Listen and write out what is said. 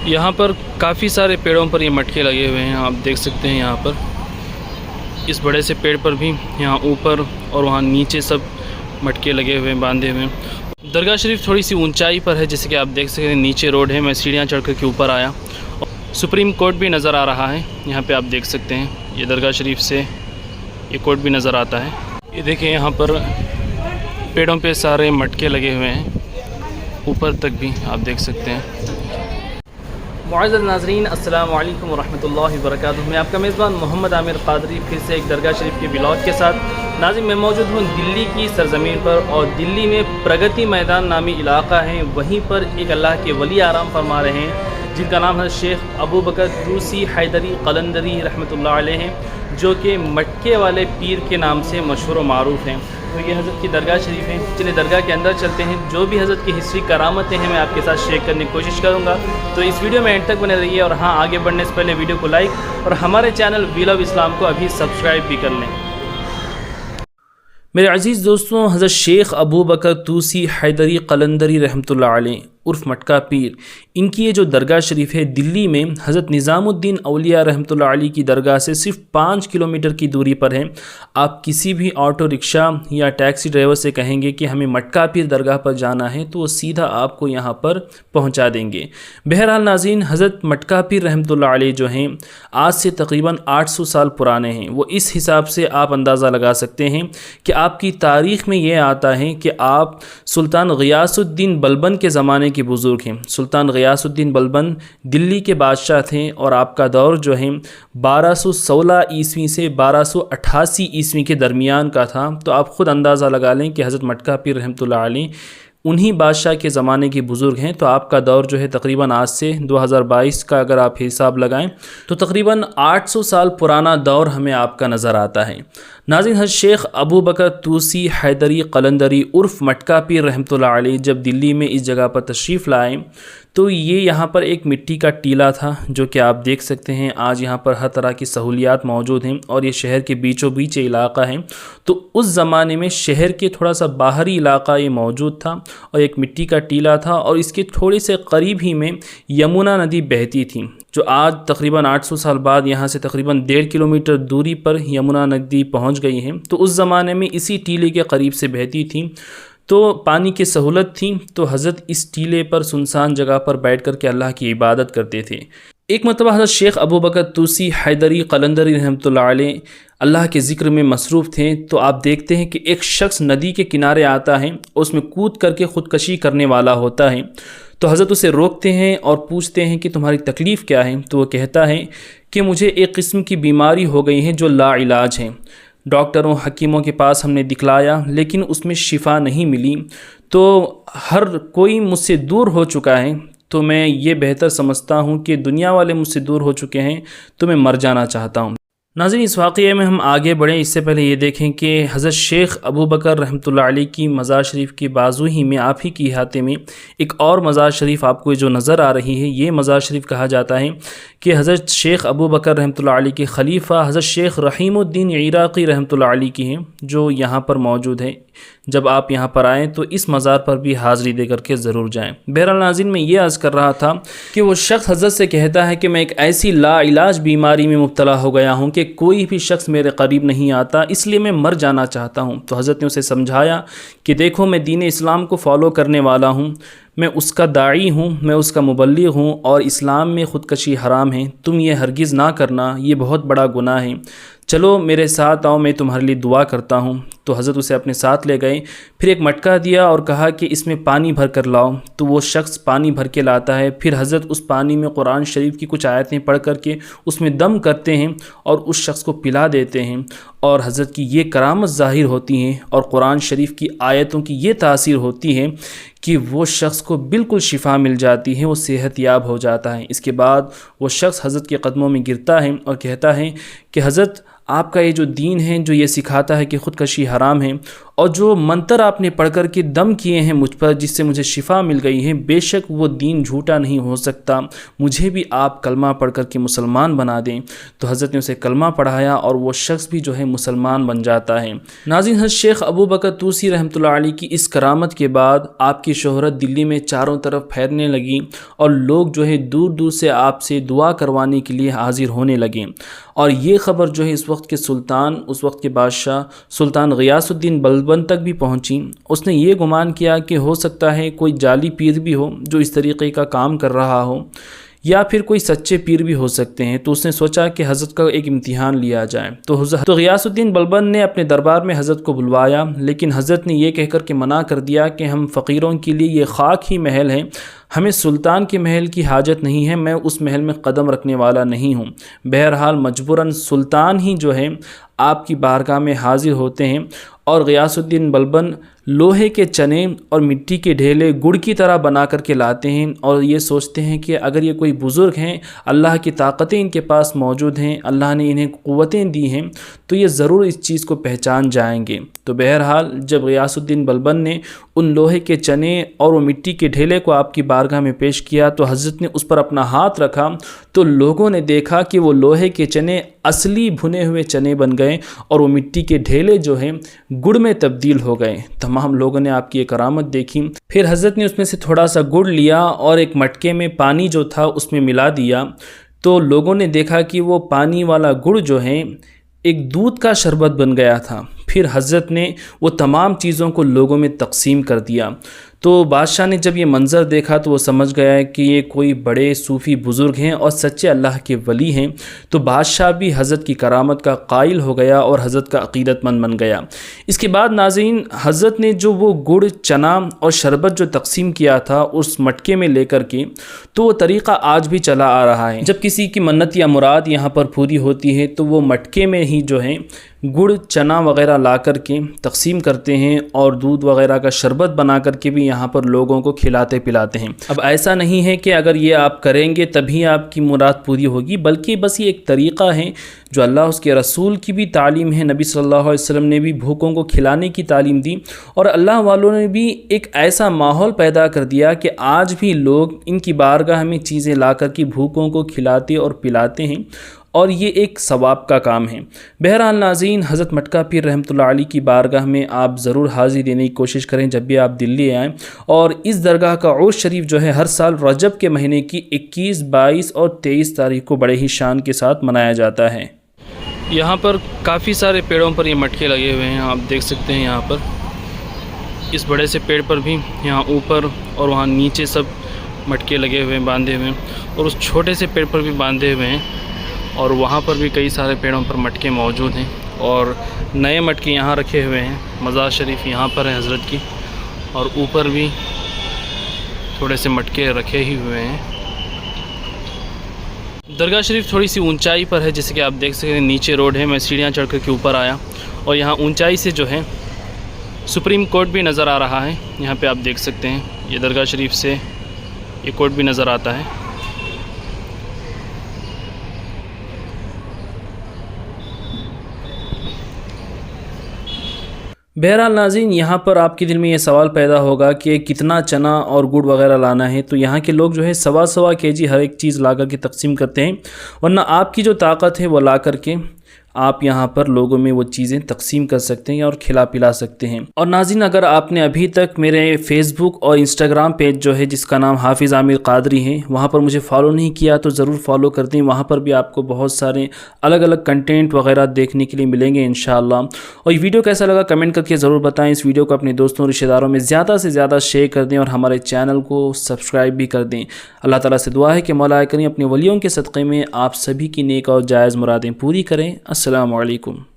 यहाँ पर काफ़ी सारे पेड़ों पर ये मटके लगे हुए हैं, आप देख सकते हैं। यहाँ पर इस बड़े से पेड़ पर भी यहाँ ऊपर और वहाँ नीचे सब मटके लगे हुए हैं, बांधे हुए हैं। दरगाह शरीफ थोड़ी सी ऊंचाई पर है, जैसे कि आप देख सकते हैं। नीचे रोड है, मैं सीढ़ियाँ चढ़ कर के ऊपर आया। सुप्रीम कोर्ट भी नज़र आ रहा है, यहाँ पे आप देख सकते हैं। ये दरगाह शरीफ से ये कोर्ट भी नज़र आता है। ये देखें, यहाँ पर पेड़ों पे सारे मटके लगे हुए हैं, ऊपर तक भी आप देख सकते हैं। मुअज़्ज़ज़ नाज़रीन, अस्सलामु अलैकुम वरहमतुल्लाहि वबरकातुहू। मैं आपका मेज़बान मोहम्मद आमिर क़ादरी फिर से एक दरगाह शरीफ के ब्लॉग के साथ नाज़रीन मैं मौजूद हूँ दिल्ली की सरज़मीन पर। और दिल्ली में प्रगति मैदान नामी इलाका है, वहीं पर एक अल्लाह के वली आराम फरमा रहे हैं, जिनका नाम है शेख अबू बकर तूसी हैदरी क़लंदरी रहमतुल्लाह अलैह हैं, जो कि मटके वाले पीर के नाम से मशहूर व मारूफ़ हैं। तो ये हज़रत की दरगाह शरीफ है। चलिए दरगाह के अंदर चलते हैं। जो भी हज़रत की हिस्ट्री करामतें हैं मैं आपके साथ शेयर करने की कोशिश करूँगा, तो इस वीडियो में एंड तक बने रहिए। और हाँ, आगे बढ़ने से पहले वीडियो को लाइक और हमारे चैनल व्हील ऑफ इस्लाम को अभी सब्सक्राइब भी कर लें। मेरे अज़ीज़ दोस्तों, हज़रत शेख अबू बकर तूसी हैदरी क़लंदरी रहमतुल्लाह अलैह उर्फ़ मटका पीर, इनकी ये जो दरगाह शरीफ है दिल्ली में हज़रत निज़ामुद्दीन औलिया रहमतुल्लाह अलैह की दरगाह से सिर्फ 5 किलोमीटर की दूरी पर है। आप किसी भी ऑटो रिक्शा या टैक्सी ड्राइवर से कहेंगे कि हमें मटका पीर दरगाह पर जाना है, तो वो सीधा आपको यहाँ पर पहुँचा देंगे। बहरहाल नाज़रीन, हज़रत मटका पीर रहमतुल्लाह अलैह जो हैं आज से तकरीबन 800 साल पुराने हैं। वो इस हिसाब से आप अंदाज़ा लगा सकते हैं कि आपकी तारीख़ में ये आता है कि आप सुल्तान ग़ियासुद्दीन बलबन के ज़माने के बुज़ुर्ग हैं। सुल्तान ग़ियासुद्दीन बलबन दिल्ली के बादशाह थे और आपका दौर जो है 1216 ईस्वी से 1288 ईस्वी के दरमियान का था। तो आप ख़ुद अंदाज़ा लगा लें कि हज़रत मटका पीर रहमतुल्लाह अलैह उन्हीं बादशाह के ज़माने के बुज़ुर्ग हैं। तो आपका दौर जो है तकरीबन आज से 2022 का अगर आप हिसाब लगाएं तो तकरीबन 800 साल पुराना दौर हमें आपका नज़र आता है। नाज़रीन, हज़रत शेख अबू बकर तूसी हैदरी क़लंदरी उर्फ़ मटका पीर रहमतुल्लाह अलैह जब दिल्ली में इस जगह पर तशरीफ़ लाए तो ये यहाँ पर एक मिट्टी का टीला था, जो कि आप देख सकते हैं। आज यहाँ पर हर तरह की सहूलियात मौजूद हैं और ये शहर के बीचों बीच इलाका है। तो उस ज़माने में शहर के थोड़ा सा बाहरी इलाका ये मौजूद था और एक मिट्टी का टीला था, और इसके थोड़े से करीब ही में यमुना नदी बहती थी, जो आज तकरीबन 800 साल बाद यहाँ से तकरीबन 1.5 किलोमीटर दूरी पर यमुना नदी पहुँच गई है। तो उस ज़माने में इसी टीले के करीब से बहती थी, तो पानी की सहूलत थी। तो हज़रत इस टीले पर सुनसान जगह पर बैठ कर के अल्लाह की इबादत करते थे। एक मरतबा हज़रत शेख अबू बकर तूसी हैदरी क़लंदरी रहमतुल्लाह अलैह अल्लाह के ज़िक्र में मसरूफ़ थे। तो आप देखते हैं कि एक शख्स नदी के किनारे आता है, उसमें कूद करके ख़ुदकशी करने वाला होता है। तो हज़रत उसे रोकते हैं और पूछते हैं कि तुम्हारी तकलीफ़ क्या है। तो वो कहता है कि मुझे एक किस्म की बीमारी हो गई है जो लाइलाज है। डॉक्टरों हकीमों के पास हमने दिखलाया, लेकिन उसमें शिफा नहीं मिली। तो हर कोई मुझसे दूर हो चुका है। तो मैं ये बेहतर समझता हूँ कि दुनिया वाले मुझसे दूर हो चुके हैं, तो मैं मर जाना चाहता हूँ। नाज़रीन, इस वाक़ये में हम आगे बढ़ें इससे पहले ये देखें कि हज़रत शेख अबू बकर रहमतुल्लाह अलैह की मज़ार शरीफ के बाजू ही में, आप ही की इहाते में एक और मज़ार शरीफ आपको जो नज़र आ रही है, ये मज़ार शरीफ कहा जाता है कि हज़रत शेख अबू बकर रहमतुल्लाह अलैह के ख़लीफ़ा हज़रत शेख रहीमुद्दीन इराक़ी रहमतुल्लाह अलैह की हैं, जो यहाँ पर मौजूद है। जब आप यहाँ पर आएँ तो इस मज़ार पर भी हाज़िरी दे करके ज़रूर जाएँ। बहरहाल नाज़रीन, मैं ये अर्ज़ कर रहा था कि वो शख्स हज़रत से कहता है कि मैं एक ऐसी लाइलाज बीमारी में मुब्तला हो गया हूँ कि कोई भी शख्स मेरे करीब नहीं आता, इसलिए मैं मर जाना चाहता हूँ। तो हज़रत ने उसे समझाया कि देखो, मैं दीन इस्लाम को फ़ॉलो करने वाला हूँ, मैं उसका दाई हूँ, मैं उसका मुबल्लिग़ हूँ, और इस्लाम में ख़ुदकशी हराम है। तुम ये हरगिज़ ना करना, ये बहुत बड़ा गुनाह है। चलो मेरे साथ आओ, मैं तुम्हारे लिए दुआ करता हूँ। तो हज़रत उसे अपने साथ ले गए, फिर एक मटका दिया और कहा कि इसमें पानी भर कर लाओ। तो वो शख्स पानी भर के लाता है। फिर हज़रत उस पानी में कुरान शरीफ की कुछ आयतें पढ़ कर के उसमें दम करते हैं और उस शख्स को पिला देते हैं। और हज़रत की ये करामत ज़ाहिर होती है और कुरान शरीफ की आयतों की ये तासीर होती है कि वो शख्स को बिल्कुल शिफा मिल जाती है, वो सेहतयाब हो जाता है। इसके बाद वो शख्स हज़रत के कदमों में गिरता है और कहता है कि हज़रत آپ کا یہ جو دین ہے جو یہ سکھاتا ہے کہ خودکشی حرام ہے، اور جو منتر آپ نے پڑھ کر کے دم کیے ہیں مجھ پر جس سے مجھے شفا مل گئی ہے، بے شک وہ دین جھوٹا نہیں ہو سکتا، مجھے بھی آپ کلمہ پڑھ کر کے مسلمان بنا دیں۔ تو حضرت نے اسے کلمہ پڑھایا اور وہ شخص بھی جو ہے مسلمان بن جاتا ہے۔ ناظرین، حضرت شیخ ابو بکر طوسی رحمۃ اللہ علیہ کی اس کرامت کے بعد آپ کی شہرت دلی میں چاروں طرف پھیلنے لگی، اور لوگ جو ہے دور دور سے آپ سے دعا کروانے کے لیے حاضر ہونے لگے، اور یہ خبر جو ہے اس وقت کے سلطان، اس وقت کے بادشاہ سلطان غیاث الدین بلبن تک بھی پہنچی۔ اس نے یہ گمان کیا کہ ہو سکتا ہے کوئی جعلی پیر بھی ہو جو اس طریقے کا کام کر رہا ہو، یا پھر کوئی سچے پیر بھی ہو سکتے ہیں۔ تو اس نے سوچا کہ حضرت کا ایک امتحان لیا جائے۔ تو غیاث الدین بلبن نے اپنے دربار میں حضرت کو بلوایا، لیکن حضرت نے یہ کہہ کر کے منع کر دیا کہ ہم فقیروں کے لیے یہ خاک ہی محل ہے، ہمیں سلطان کے محل کی حاجت نہیں ہے، میں اس محل میں قدم رکھنے والا نہیں ہوں۔ بہرحال مجبوراً سلطان ہی جو ہے آپ کی بارگاہ میں حاضر ہوتے ہیں، اور غیاث الدین بلبن لوہے کے چنے اور مٹی کے ڈھیلے گڑ کی طرح بنا کر کے لاتے ہیں، اور یہ سوچتے ہیں کہ اگر یہ کوئی بزرگ ہیں، اللہ کی طاقتیں ان کے پاس موجود ہیں، اللہ نے انہیں قوتیں دی ہیں، تو یہ ضرور اس چیز کو پہچان جائیں گے۔ تو بہرحال جب غیاث الدین بلبن نے ان لوہے کے چنے اور وہ مٹی کے ڈھیلے کو آپ کی بارگاہ میں پیش کیا تو حضرت نے اس پر اپنا ہاتھ رکھا، تو لوگوں نے دیکھا کہ وہ لوہے کے چنے اصلی بھنے ہوئے چنے بن گئے، اور وہ مٹی کے ڈھیلے جو ہیں گڑ میں تبدیل ہو گئے۔ تمام لوگوں نے آپ کی یہ کرامت دیکھی۔ پھر حضرت نے اس میں سے تھوڑا سا گڑ لیا اور ایک مٹکے میں پانی جو تھا اس میں ملا دیا، تو لوگوں نے دیکھا کہ وہ پانی والا گڑ جو ہے ایک دودھ کا شربت بن گیا تھا۔ پھر حضرت نے وہ تمام چیزوں کو لوگوں میں تقسیم کر دیا۔ تو بادشاہ نے جب یہ منظر دیکھا تو وہ سمجھ گیا کہ یہ کوئی بڑے صوفی بزرگ ہیں اور سچے اللہ کے ولی ہیں، تو بادشاہ بھی حضرت کی کرامت کا قائل ہو گیا اور حضرت کا عقیدت مند بن گیا۔ اس کے بعد ناظرین، حضرت نے جو وہ گڑ، چنا اور شربت جو تقسیم کیا تھا اس مٹکے میں لے کر کے، تو وہ طریقہ آج بھی چلا آ رہا ہے۔ جب کسی کی منت یا مراد یہاں پر پوری ہوتی ہے تو وہ مٹکے میں ہی جو ہے گڑ، چنا وغیرہ لا کر کے تقسیم کرتے ہیں، اور دودھ وغیرہ کا شربت بنا کر کے بھی یہاں پر لوگوں کو کھلاتے پلاتے ہیں۔ اب ایسا نہیں ہے کہ اگر یہ آپ کریں گے تبھی آپ کی مراد پوری ہوگی، بلکہ بس یہ ایک طریقہ ہے جو اللہ اس کے رسول کی بھی تعلیم ہے، نبی صلی اللہ علیہ وسلم نے بھی بھوکوں کو کھلانے کی تعلیم دی، اور اللہ والوں نے بھی ایک ایسا ماحول پیدا کر دیا کہ آج بھی لوگ ان کی بارگاہ میں چیزیں لا کر کے بھوکوں کو کھلاتے اور پلاتے ہیں، اور یہ ایک ثواب کا کام ہے۔ بہرحال ناظرین، حضرت مٹکا پیر رحمۃ اللہ علیہ کی بارگاہ میں آپ ضرور حاضری دینے کی کوشش کریں جب بھی آپ دلی آئیں، اور اس درگاہ کا عرس شریف جو ہے ہر سال رجب کے مہینے کی 21، 22 اور 23 تاریخ کو بڑے ہی شان کے ساتھ منایا جاتا ہے۔ یہاں پر کافی سارے پیڑوں پر یہ مٹکے لگے ہوئے ہیں، آپ دیکھ سکتے ہیں یہاں پر اس بڑے سے پیڑ پر بھی، یہاں اوپر اور وہاں نیچے سب مٹکے لگے ہوئے ہیں، باندھے ہوئے ہیں، اور اس چھوٹے سے پیڑ پر بھی باندھے ہوئے ہیں، اور وہاں پر بھی کئی سارے پیڑوں پر مٹکے موجود ہیں، اور نئے مٹکے یہاں رکھے ہوئے ہیں۔ مزار شریف یہاں پر ہے حضرت کی، اور اوپر بھی تھوڑے سے مٹکے رکھے ہی ہوئے ہیں۔ درگاہ شریف تھوڑی سی اونچائی پر ہے، جیسے کہ آپ دیکھ سکتے ہیں نیچے روڈ ہے، میں سیڑھیاں چڑھ کر کے اوپر آیا، اور یہاں اونچائی سے جو ہے سپریم کورٹ بھی نظر آ رہا ہے۔ یہاں پہ آپ دیکھ سکتے ہیں یہ درگاہ شریف سے یہ کورٹ بھی نظر آتا ہے۔ بہرحال ناظرین، یہاں پر آپ کے دل میں یہ سوال پیدا ہوگا کہ کتنا چنا اور گڑ وغیرہ لانا ہے، تو یہاں کے لوگ جو ہے 1.25 kg ہر ایک چیز لا کر کے تقسیم کرتے ہیں، ورنہ آپ کی جو طاقت ہے وہ لا کر کے آپ یہاں پر لوگوں میں وہ چیزیں تقسیم کر سکتے ہیں اور کھلا پلا سکتے ہیں۔ اور ناظرین، اگر آپ نے ابھی تک میرے فیس بک اور انسٹاگرام پیج جو ہے جس کا نام حافظ عامر قادری ہے وہاں پر مجھے فالو نہیں کیا تو ضرور فالو کر دیں، وہاں پر بھی آپ کو بہت سارے الگ الگ کنٹینٹ وغیرہ دیکھنے کے لیے ملیں گے انشاءاللہ۔ اور یہ ویڈیو کیسا لگا کمنٹ کر کے ضرور بتائیں، اس ویڈیو کو اپنے دوستوں اور رشتہ داروں میں زیادہ سے زیادہ شیئر کر دیں، اور ہمارے چینل کو سبسکرائب بھی کر دیں۔ اللہ تعالیٰ سے دعا ہے کہ مولا کریم اپنے ولیوں کے صدقے میں آپ سبھی کی نیک اور جائز مرادیں پوری کریں۔ السلام علیکم۔